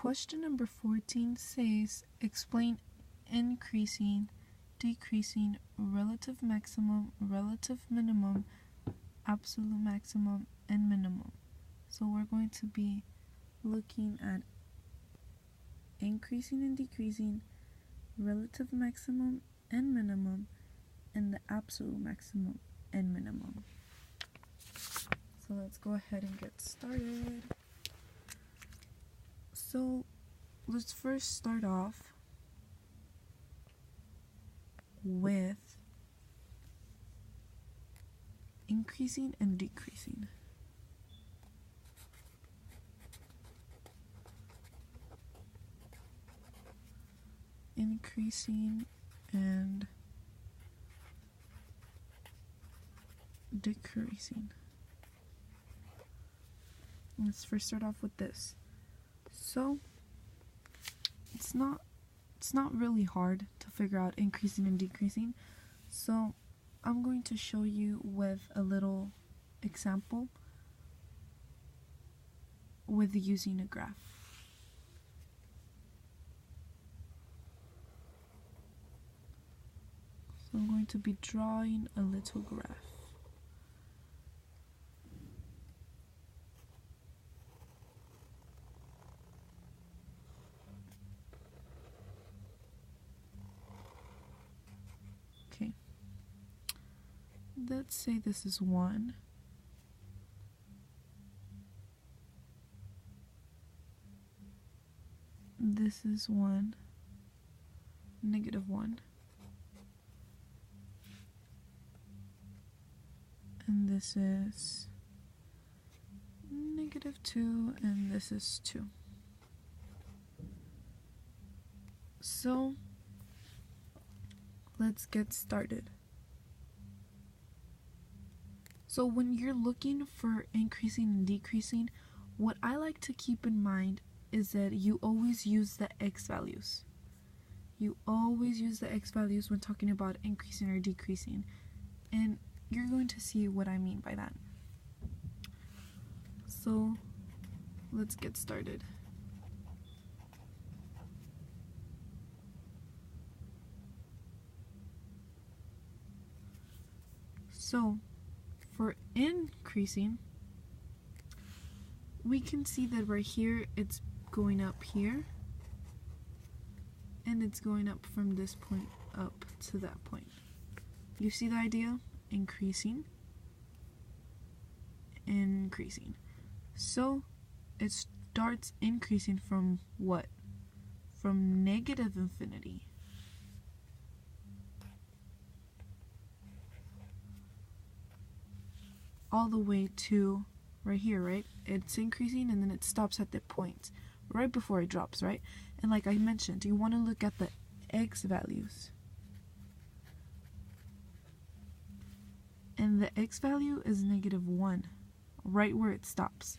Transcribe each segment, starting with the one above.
question number 14 says, explain increasing, decreasing, relative maximum, relative minimum, absolute maximum, and minimum. So we're going to be looking at increasing and decreasing, relative maximum and minimum, and the absolute maximum and minimum. So let's go ahead and get started. So let's first start off with increasing and decreasing. Increasing and decreasing. Let's first start off with this. So it's not really hard to figure out increasing and decreasing. So I'm going to show you with a little example with using a graph. So I'm going to be drawing a little graph. Okay. Let's say this is 1. This is 1, -1. And this is -2, and this is 2. So let's get started. So when you're looking for increasing and decreasing, what I like to keep in mind is that you always use the x values. You always use the x values when talking about increasing or decreasing. And you're going to see what I mean by that. So let's get started. So for increasing, we can see that right here it's going up here, and it's going up from this point up to that point. You see the idea? Increasing, increasing. So it starts increasing from what? From -infinity. All the way to right here, right? It's increasing and then it stops at the point right before it drops, right? And like I mentioned, you want to look at the x values. And the x value is -1, right where it stops.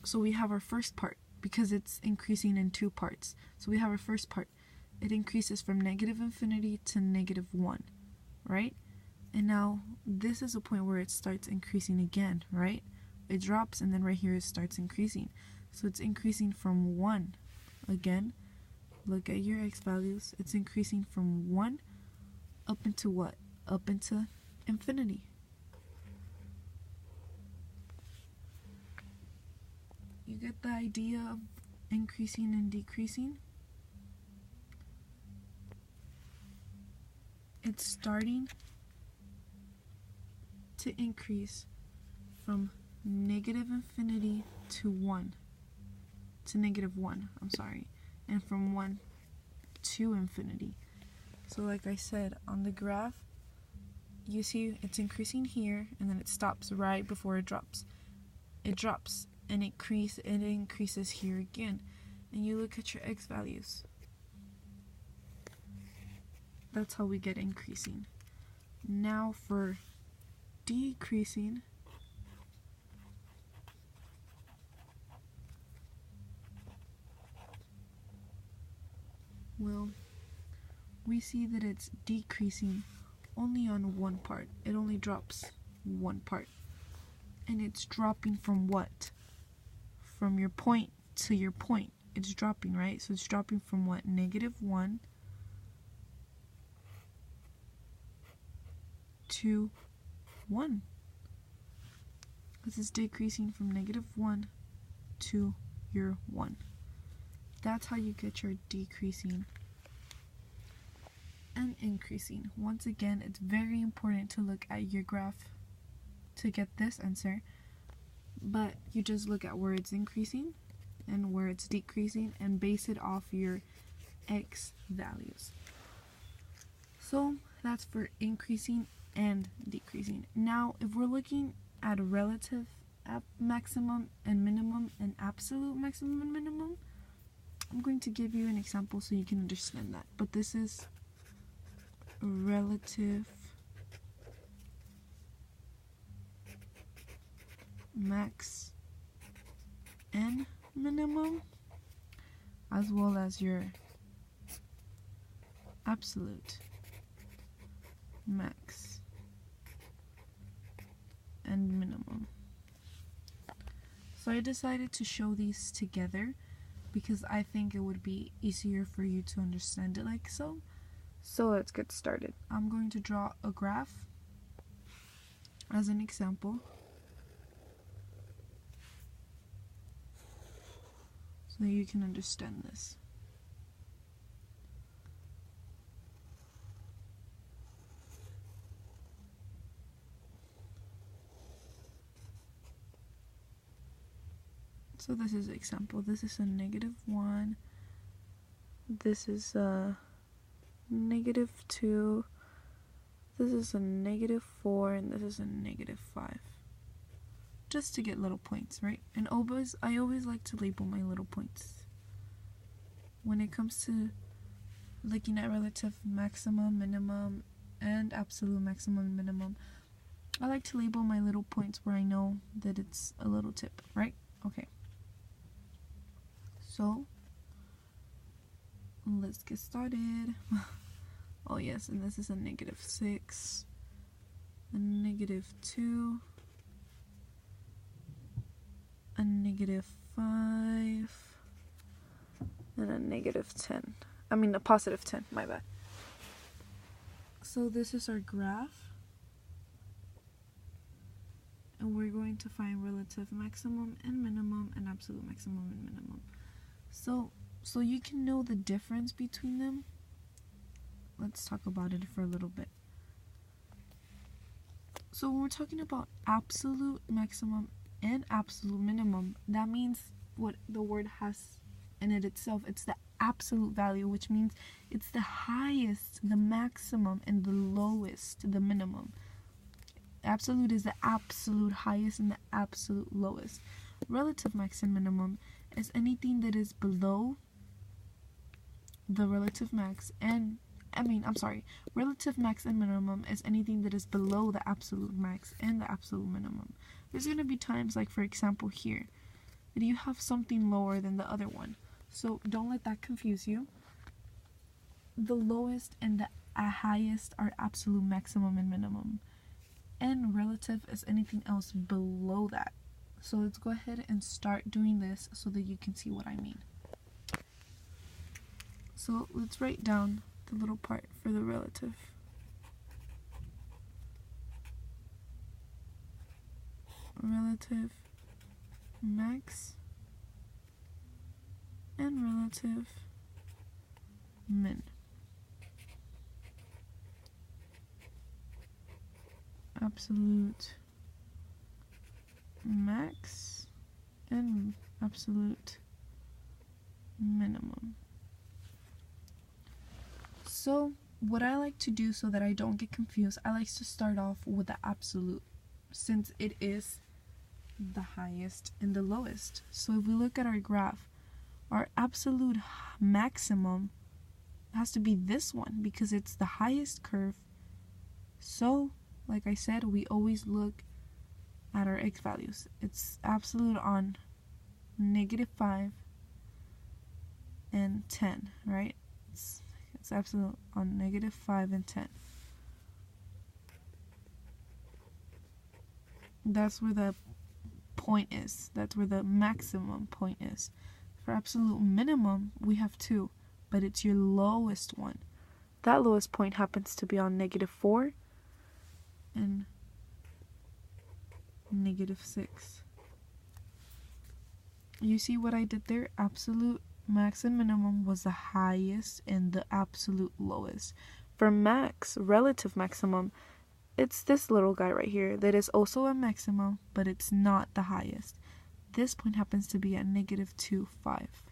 So we have our first part, because it's increasing in 2 parts. So we have our first part. It increases from -infinity to -1, right? And now this is a point where it starts increasing again, right? It drops and then right here it starts increasing. So it's increasing from 1 again. Look at your x values. It's increasing from 1 up into what? Up into infinity. You get the idea of increasing and decreasing? It's starting to increase from -infinity to 1. To -1, I'm sorry. And from 1 to infinity. So like I said, on the graph, you see it's increasing here, and then it stops right before it drops. It drops, and it increases here again. And you look at your x values. That's how we get increasing. Now for decreasing, well, we see that it's decreasing only on one part. It only drops one part. And it's dropping from what? From your point to your point. It's dropping, right? So it's dropping from what? -1 to 1. This is decreasing from -1 to your 1. That's how you get your decreasing and increasing. Once again, it's very important to look at your graph to get this answer, but you just look at where it's increasing and where it's decreasing and base it off your x values. So that's for increasing and decreasing. Now, if we're looking at a relative maximum and minimum and absolute maximum and minimum, I'm going to give you an example so you can understand that. But this is relative max and minimum, as well as your absolute max and minimum. So I decided to show these together because I think it would be easier for you to understand it like so. So let's get started. I'm going to draw a graph as an example, so that you can understand this. So this is example. This is a -1. This is a -2. This is a -4, and this is a -5. Just to get little points, right? And I always like to label my little points. When it comes to looking at relative maximum, minimum, and absolute maximum and minimum, I like to label my little points where I know that it's a little tip, right? Okay. So, let's get started. Oh yes, and this is a -6, a -2, a -5, and a -10. I mean a +10, my bad. So this is our graph. And we're going to find relative maximum and minimum and absolute maximum and minimum. So you can know the difference between them. Let's talk about it for a little bit. So when we're talking about absolute maximum and absolute minimum, that means what the word has in it itself. It's the absolute value, which means it's the highest, the maximum, and the lowest, the minimum. Absolute is the absolute highest and the absolute lowest. Relative max and minimum is anything that is below the relative max and relative max and minimum is anything that is below the absolute max and the absolute minimum. There's going to be times, like for example here, that you have something lower than the other one. So don't let that confuse you. The lowest and the highest are absolute maximum and minimum. And relative is anything else below that. So let's go ahead and start doing this so that you can see what I mean. So let's write down the little part for the relative. Relative max and relative min. Absolute max and absolute minimum. So what I like to do so that I don't get confused, I like to start off with the absolute, since it is the highest and the lowest. So if we look at our graph, our absolute maximum has to be this one because it's the highest curve. So like I said, we always look at our x values. It's absolute on -5 and 10, right? It's absolute on -5 and 10. That's where the point is. That's where the maximum point is. For absolute minimum, we have 2, but it's your lowest one. That lowest point happens to be on -4 and -6. You see what I did there? Absolute max and minimum was the highest and the absolute lowest. For max, relative maximum, it's this little guy right here that is also a maximum, but it's not the highest. This point happens to be at -2, 5.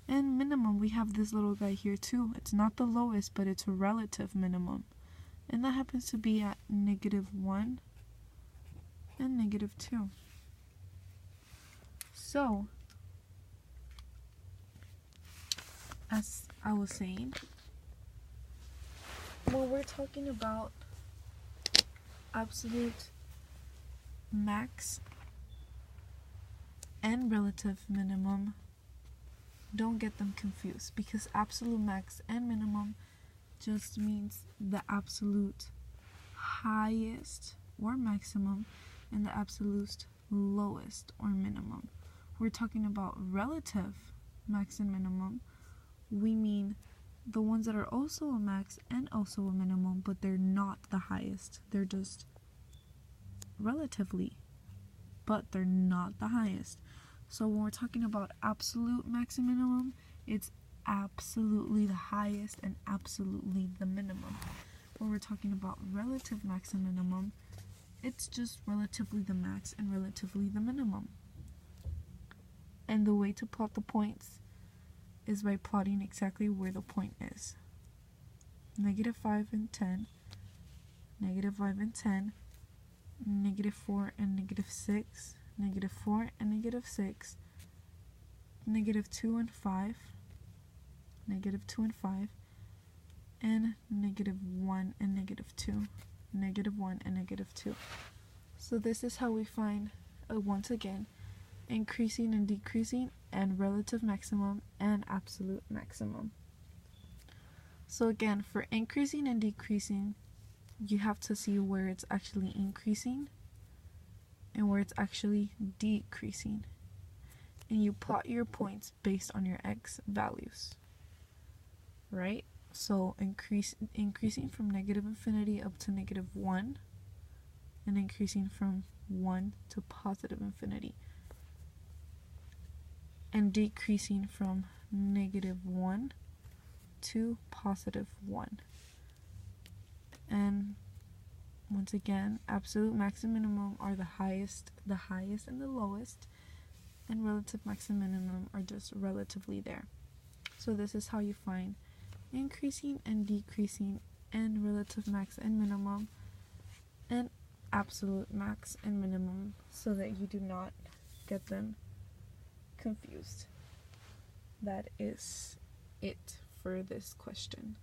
And minimum, we have this little guy here too. It's not the lowest, but it's a relative minimum. And that happens to be at -1 and -2. So, as I was saying, when we're talking about absolute max and relative minimum, don't get them confused, because absolute max and minimum just means the absolute highest or maximum and the absolute lowest or minimum. We're talking about relative max and minimum. We mean the ones that are also a max and also a minimum, but they're not the highest. They're just relatively, but they're not the highest. So when we're talking about absolute max and minimum, it's absolutely the highest and absolutely the minimum. When we're talking about relative max and minimum, it's just relatively the max and relatively the minimum. And the way to plot the points is by plotting exactly where the point is. -5 and 10, -5 and 10, -4 and -6, -4 and -6, -2 and 5, -2 and 5, and -1 and -2, -1 and -2. So this is how we find, once again, increasing and decreasing, and relative maximum and absolute maximum. So again, for increasing and decreasing, you have to see where it's actually increasing and where it's actually decreasing. And you plot your points based on your x values, right? So increasing from -infinity up to -1, and increasing from 1 to +infinity, and decreasing from -1 to +1. And once again, absolute max and minimum are the highest and the lowest, and relative max and minimum are just relatively there. So this is how you find increasing and decreasing, and relative max and minimum, and absolute max and minimum, so that you do not get them confused. That is it for this question.